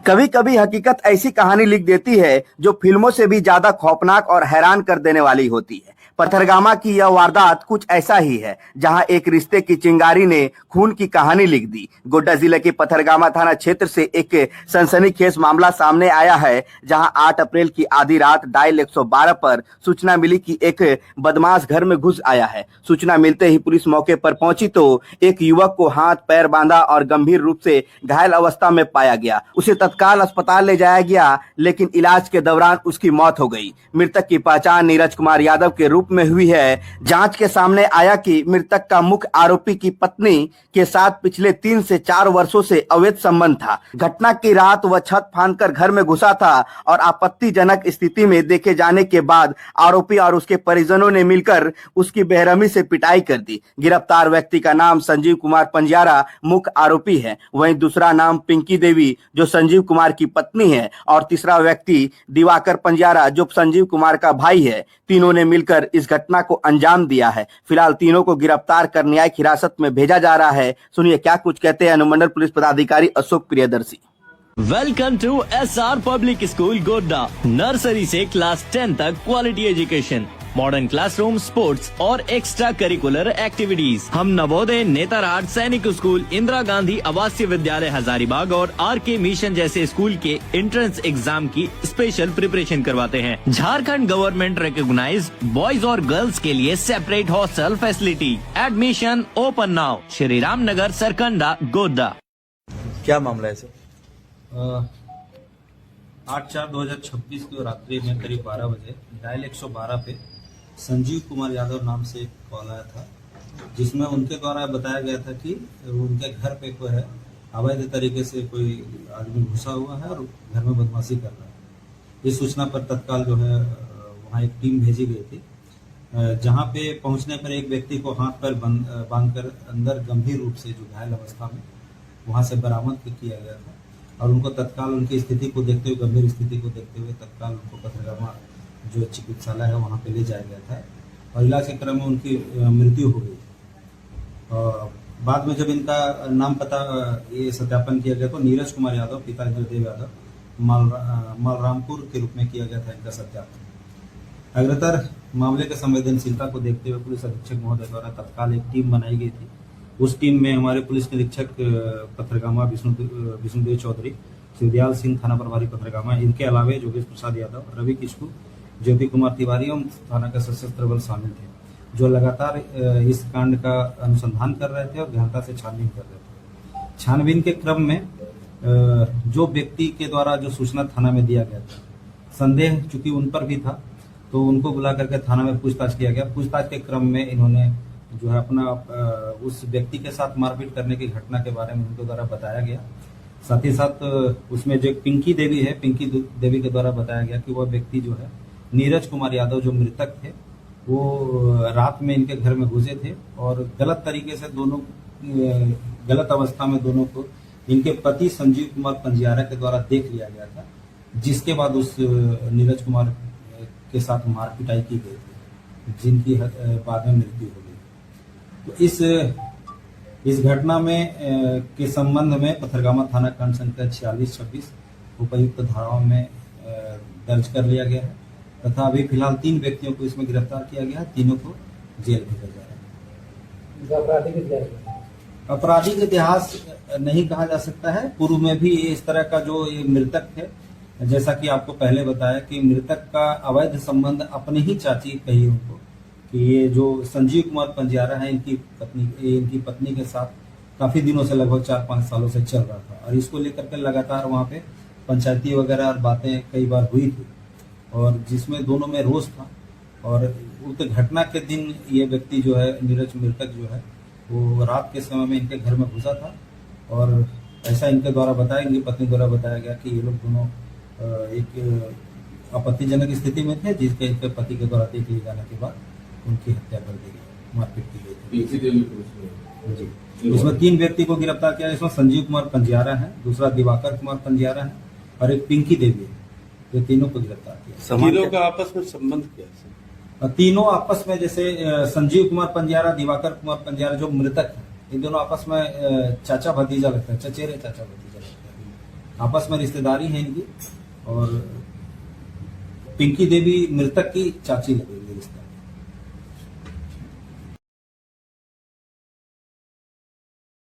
कभी कभी हकीकत ऐसी कहानी लिख देती है जो फिल्मों से भी ज्यादा खौफनाक और हैरान कर देने वाली होती है। पथरगामा की यह वारदात कुछ ऐसा ही है, जहां एक रिश्ते की चिंगारी ने खून की कहानी लिख दी। गोड्डा जिले के पथरगामा थाना क्षेत्र से एक सनसनीखेज मामला सामने आया है, जहां 8 अप्रैल की आधी रात डायल 112 पर सूचना मिली कि एक बदमाश घर में घुस आया है। सूचना मिलते ही पुलिस मौके पर पहुंची तो एक युवक को हाथ पैर बांधा और गंभीर रूप से घायल अवस्था में पाया गया। उसे तत्काल अस्पताल ले जाया गया, लेकिन इलाज के दौरान उसकी मौत हो गई। मृतक की पहचान नीरज कुमार यादव के रूप में हुई है। जांच के सामने आया कि मृतक का मुख्य आरोपी की पत्नी के साथ पिछले 3 से 4 वर्षों से अवैध संबंध था। घटना की रात वह छत फांदकर घर में घुसा था और आपत्तिजनक स्थिति में देखे जाने के बाद आरोपी और उसके परिजनों ने मिलकर उसकी बेरहमी से पिटाई कर दी। गिरफ्तार व्यक्ति का नाम संजीव कुमार पंजारा मुख्य आरोपी है। वहीं दूसरा नाम पिंकी देवी जो संजीव कुमार की पत्नी है और तीसरा व्यक्ति दिवाकर पंजारा जो संजीव कुमार का भाई है। तीनों ने मिलकर इस घटना को अंजाम दिया है। फिलहाल तीनों को गिरफ्तार कर न्यायिक हिरासत में भेजा जा रहा है। सुनिए क्या कुछ कहते हैं अनुमंडल पुलिस पदाधिकारी Ashok Priyadarshi. Welcome to SR public school Godda. Nursery से क्लास 10 तक quality education, modern classroom, sports और एक्स्ट्रा करिकुलर एक्टिविटीज। हम नवोदय, नेतरहाट सैनिक स्कूल, इंदिरा गांधी आवासीय विद्यालय हजारीबाग और RK मिशन जैसे स्कूल के एंट्रेंस एग्जाम की स्पेशल प्रिपरेशन करवाते हैं। झारखंड गवर्नमेंट रिकॉग्नाइज्ड बॉयज और गर्ल्स के लिए separate hostel facility. Admission open now. Shri Ram Nagar, Sarkanda, Godda. क्या मामला है सर? 8/4/2026 को रात्रि में करीब 12 बजे डायल 112 पे संजीव कुमार यादव नाम से एक कॉल आया था, जिसमें उनके द्वारा बताया गया था कि उनके घर पे कोई है अवैध तरीके से कोई आदमी घुसा हुआ है और घर में बदमाशी कर रहा है। इस सूचना पर तत्काल जो है वहाँ एक टीम भेजी गई थी, जहाँ पे पहुँचने पर एक व्यक्ति को हाथ पैर बांधकर अंदर गंभीर रूप से जो घायल अवस्था में वहाँ से बरामद किया गया था और उनको तत्काल उनकी स्थिति को देखते हुए, गंभीर स्थिति को देखते हुए तत्काल उनको पथरगामा जो चिकित्सालय है वहाँ पे ले जाया गया था और इलाज के क्रम में उनकी मृत्यु हो गई। और बाद में जब इनका नाम पता ये सत्यापन किया गया तो नीरज कुमार यादव, पिता इंद्रदेव यादव, मालरामपुर के रूप में किया गया था इनका सत्यापन। अग्रतर मामले के संवेदनशीलता को देखते हुए पुलिस अधीक्षक महोदय द्वारा तत्काल एक टीम बनाई गई थी। उस टीम में हमारे पुलिस निरीक्षक पथरगामा विष्णुदेव चौधरी, शिवदयाल सिंह थाना प्रभारी पथरगामा, इनके अलावे योगेश प्रसाद यादव, रवि किशकू, ज्योति कुमार तिवारी और थाना का सशस्त्र बल शामिल थे, जो लगातार इस कांड का अनुसंधान कर रहे थे और गहनता से छानबीन कर रहे थे। छानबीन के क्रम में जो व्यक्ति के द्वारा जो सूचना थाना में दिया गया था, संदेह चूंकि उन पर भी था तो उनको बुला करके थाना में पूछताछ किया गया। पूछताछ के क्रम में इन्होंने जो है अपना उस व्यक्ति के साथ मारपीट करने की घटना के बारे में उनके द्वारा बताया गया। साथ ही साथ उसमें जो पिंकी देवी है, पिंकी देवी के द्वारा बताया गया कि वह व्यक्ति जो है नीरज कुमार यादव जो मृतक थे, वो रात में इनके घर में घुसे थे और गलत तरीके से दोनों गलत अवस्था में दोनों को इनके पति संजीव कुमार पंजारा के द्वारा देख लिया गया था, जिसके बाद उस नीरज कुमार के साथ मार पिटाई की गई थी, जिनकी बाद में मृत्यु हो गई। तो इस घटना में के संबंध में पथरगामा थाना कांड संख्या 4626 उपयुक्त धाराओं में दर्ज कर लिया गया है तथा अभी फिलहाल 3 व्यक्तियों को इसमें गिरफ्तार किया गया है। तीनों को जेल भेजा जा रहा है। आपराधिक इतिहास नहीं कहा जा सकता है। पूर्व में भी इस तरह का जो ये मृतक है, जैसा कि आपको पहले बताया कि मृतक का अवैध संबंध अपनी ही चाची कही उनको कि ये जो संजीव कुमार पंजारा है इनकी पत्नी के साथ काफी दिनों से लगभग 4-5 सालों से चल रहा था और इसको लेकर के लगातार वहाँ पे पंचायती वगैरह और बातें कई बार हुई थी और जिसमें दोनों में रोष था। और उस घटना के दिन ये व्यक्ति जो है नीरज मृतक जो है वो रात के समय में इनके घर में घुसा था और ऐसा इनके द्वारा बताया, इनकी पत्नी द्वारा बताया गया कि ये लोग दोनों एक आपत्तिजनक स्थिति में थे, जिसके इनके पति के द्वारा देख लिए जाने के बाद उनकी हत्या कर दी गई, मारपीट की गई थी। इसमें 3 व्यक्ति को गिरफ्तार किया। इसमें संजीव कुमार पंजारा है, दूसरा दिवाकर कुमार पंजारा है और एक पिंकी देवी है। ये तीनों को गिरफ्तार किया। तीनों का आपस में संबंध क्या है? तीनों आपस में जैसे संजीव कुमार पंजारा, दिवाकर कुमार पंजारा जो मृतक है, इन दोनों आपस में चाचा भतीजा लगता है, चचेरे चाचा भतीजा लगता है। आपस में रिश्तेदारी है इनकी और पिंकी देवी मृतक की चाची लगेगी।